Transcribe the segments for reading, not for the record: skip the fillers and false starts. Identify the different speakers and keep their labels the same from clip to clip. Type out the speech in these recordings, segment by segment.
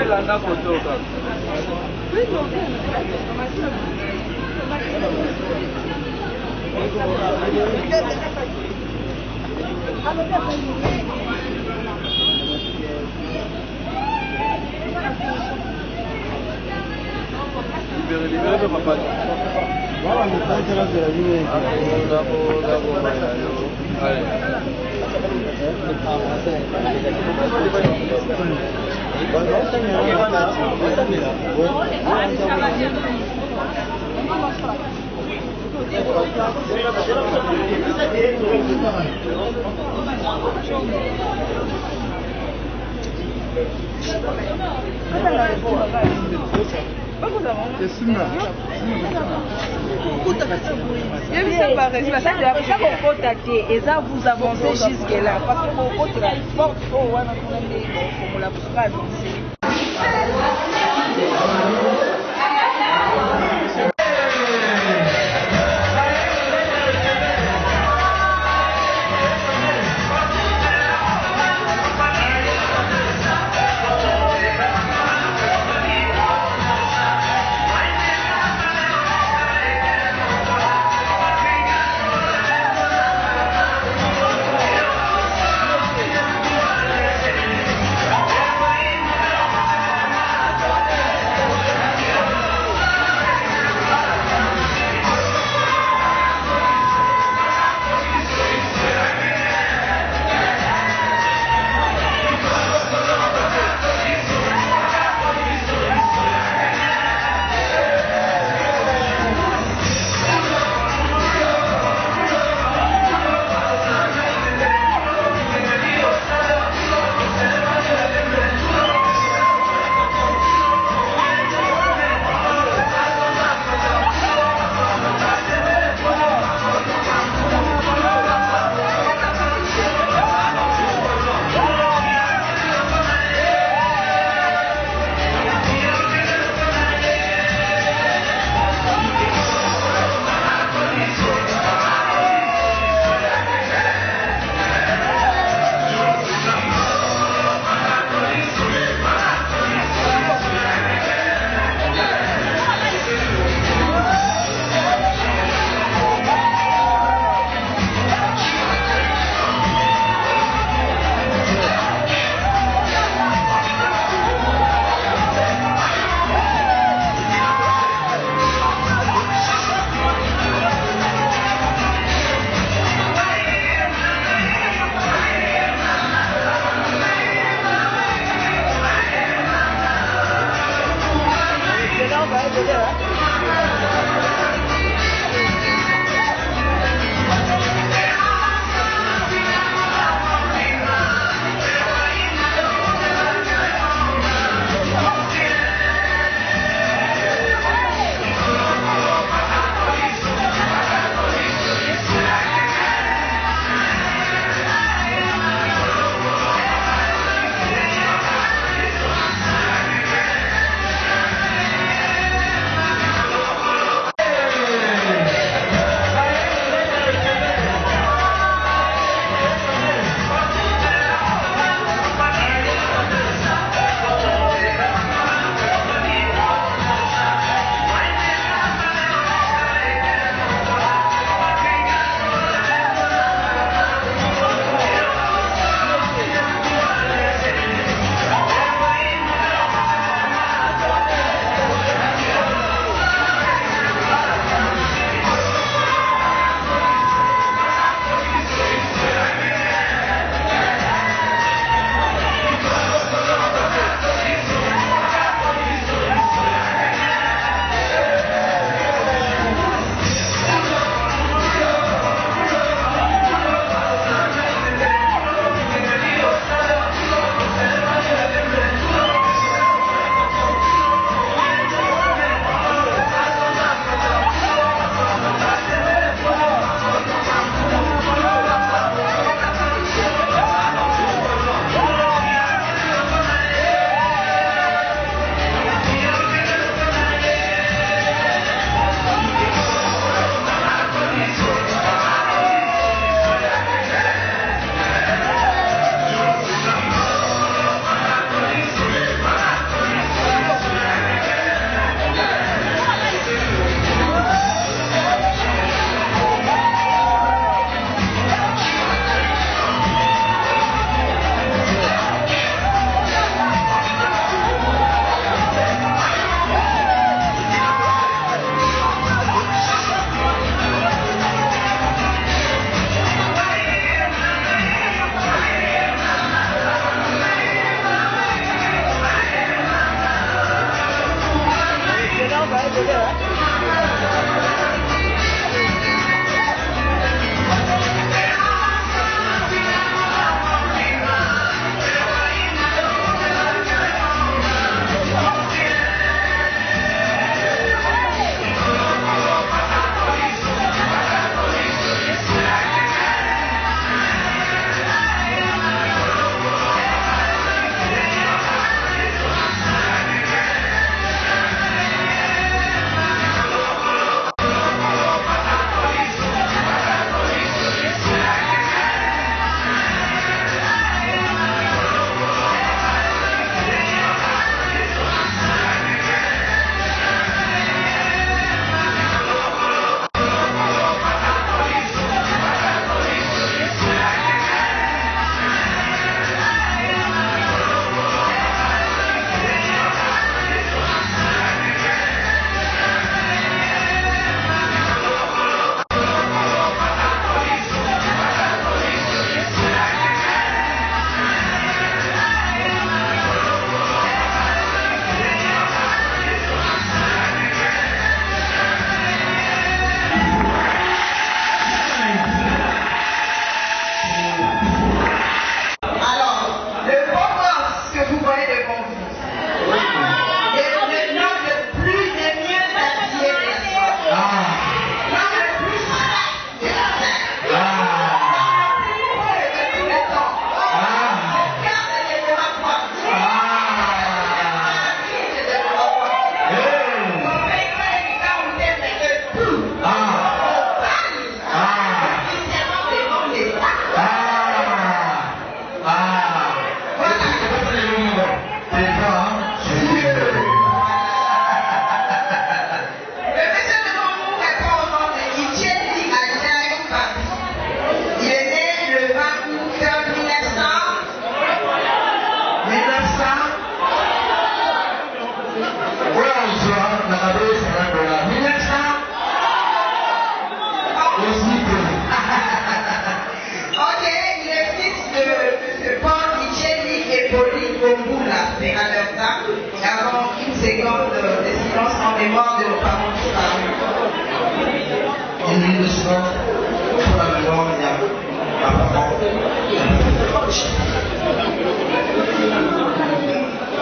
Speaker 1: landa kotoka. Libérez, papa. Voilà, mais quand c'est là de la vie. Allez.
Speaker 2: Et ça vous avancez jusque là parce que votre force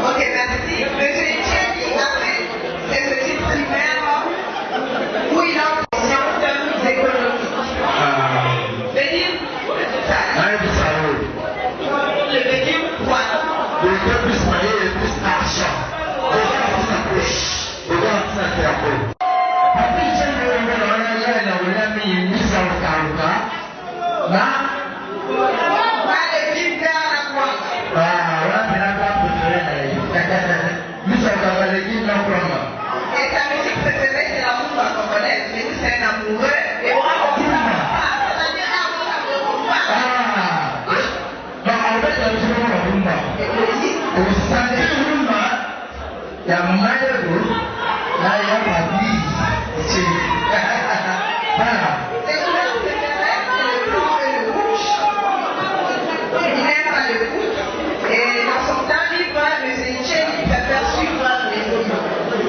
Speaker 3: Ok, merci. Monsieur Etienne, il a fait ses études primaires où il a conscience économique. C'est-à-dire, je veux dire quoi? Et sa musique préférée, c'est la rumba congolaise. Mais c'est un amoureux. Et on va comprendre. C'est-à-dire un amoureux.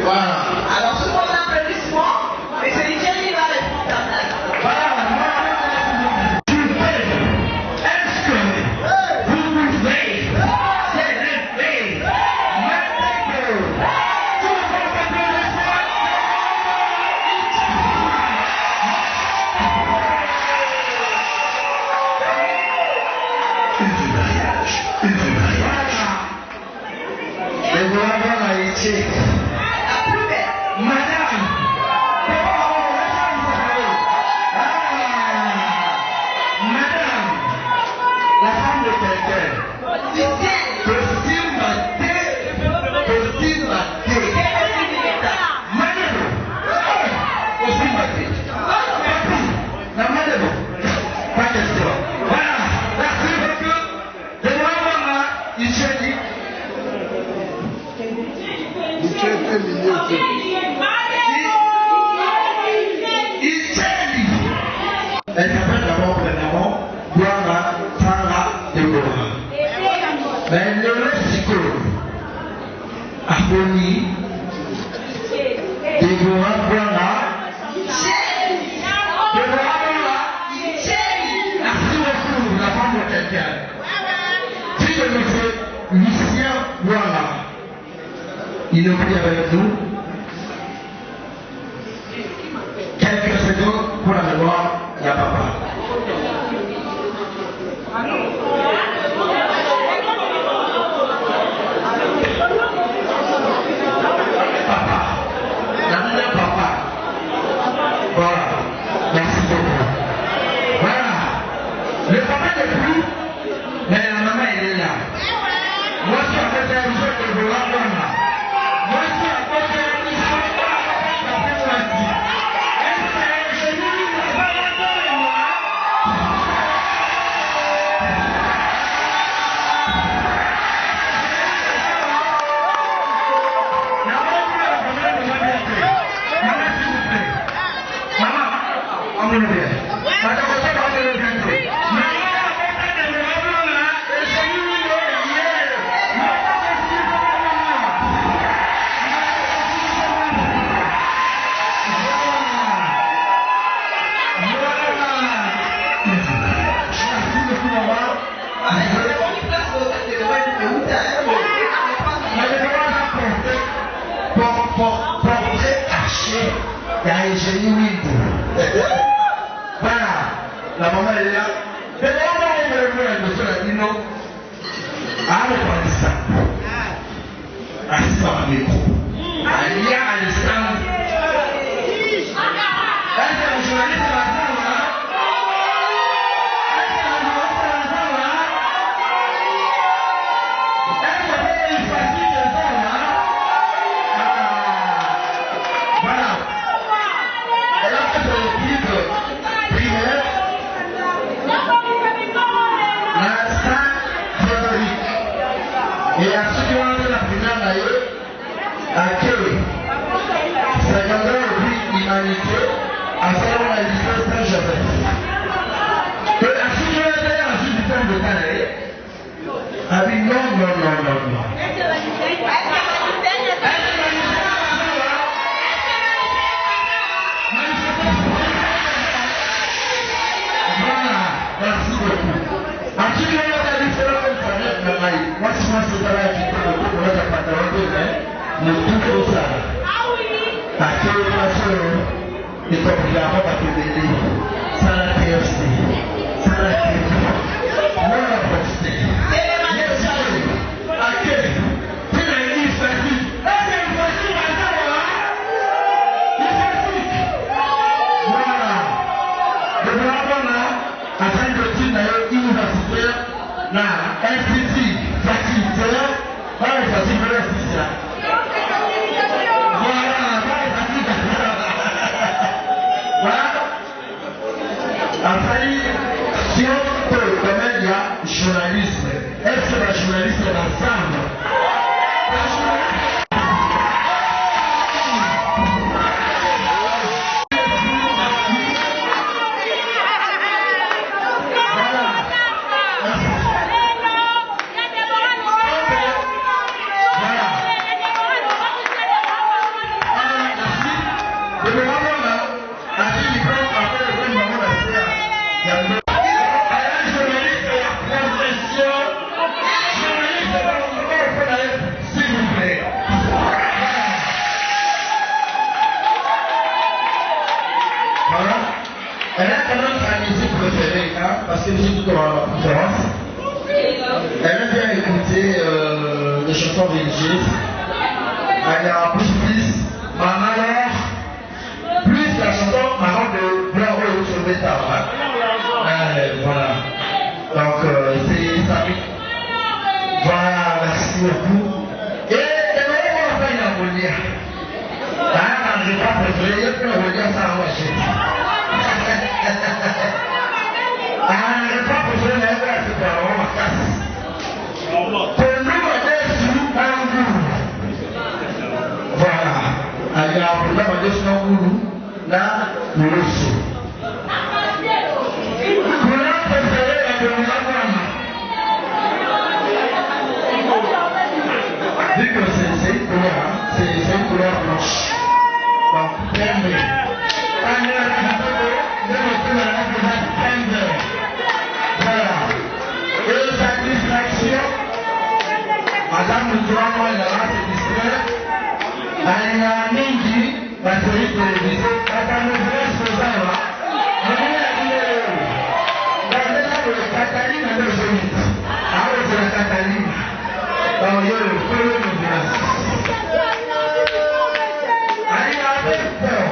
Speaker 3: Alors, sous vos applaudissements, M. Etienne va répondre à ça.
Speaker 4: Est-ce que vous pouvez célébrer maintenant tous vos applaudissements? Il du mariage. Et vous avez été. Madame, madame, la femme de quelqu'un, possible pas question. Voilà, merci beaucoup. De moi, il se dit. Elle s'appelle d'abord premièrement Bouanga Tara Deborah. Mais le psychologue Aponi Deborah Bouanga Deborah Bouanga. Merci beaucoup, la femme de quelqu'un. Puis le monsieur Lucien Bouanga. Il est pris avec nous. Quelques secondes pour la mémoire. Il y a papa. Papa. La meilleure papa. Voilà. Merci beaucoup. Voilà. Le papa n'est plus, mais la maman elle est là. Moi je suis en fait un jeu de Bouanga. Moi je suis en fait un jeu de Bouanga. Voilà, la maman est là. Mais là, on va voir le monsieur a dit non. Ah, on va dire ça. Assistant à micro. Il y a à l'instant. Est-ce que le journaliste va faire là? Est-ce que le journaliste va faire là? Est-ce que il facile de faire là? Voilà. Et là, c'est le titre primaire. L'instant Frédéric. Et à ceux qui ont enlevé la primaire d'ailleurs, accueille. Secondaire et puis humanité, à savoir la lycée Saint-Joseph. Et à ceux qui ont enlevé la suite du thème de Canaï, a dit non, non, non, non, non. Voilà. PDD, ça la TFC, ça la TFC, moi la posté. Yes, ok. Tu n'as dit facile. Est-ce que vous facile maintenant? Il facile. Voilà. De là, afin de tenir universitaire, la institut facilitaire, pas le facilitaire. Après, si on peut connaître le journalisme, est-ce que le journaliste est ensemble? Elle a quand même sa musique préférée, hein, parce que j'ai tout dans la conférence. Elle aime bien écouter les chansons religieuses. Elle a plus Maman, plus la chanson Maman de Blanc sur Beta. Voilà. Donc c'est ça. Voilà, merci beaucoup. Et elle va faire une abonnière. Je ne vais pas préférer, il y a plus d'abonnière ça en marché. Je ne vais pas préférer la vraie séparation ma casse. Pour nous, on est sous un goût. Voilà. Il y a un problème de sous un goût. Là, nous le sommes. Pour la préférer la bonne. Vu que c'est une couleur, c'est une couleur blanche. Donc, permet. Voilà. Et satisfaction. Madame le droit, moi, elle a se distraire. Elle a mis la série télévisée. Elle a me fait ce ça là. Elle a dit, la Cataline, elle est jolie. Ah oui, c'est la Cataline. Donc, il y a le feu de glace. Elle a fait peur.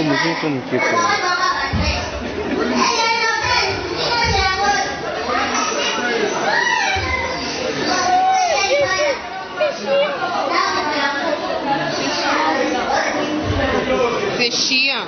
Speaker 1: muzungu mkepo.
Speaker 5: C'est chiant.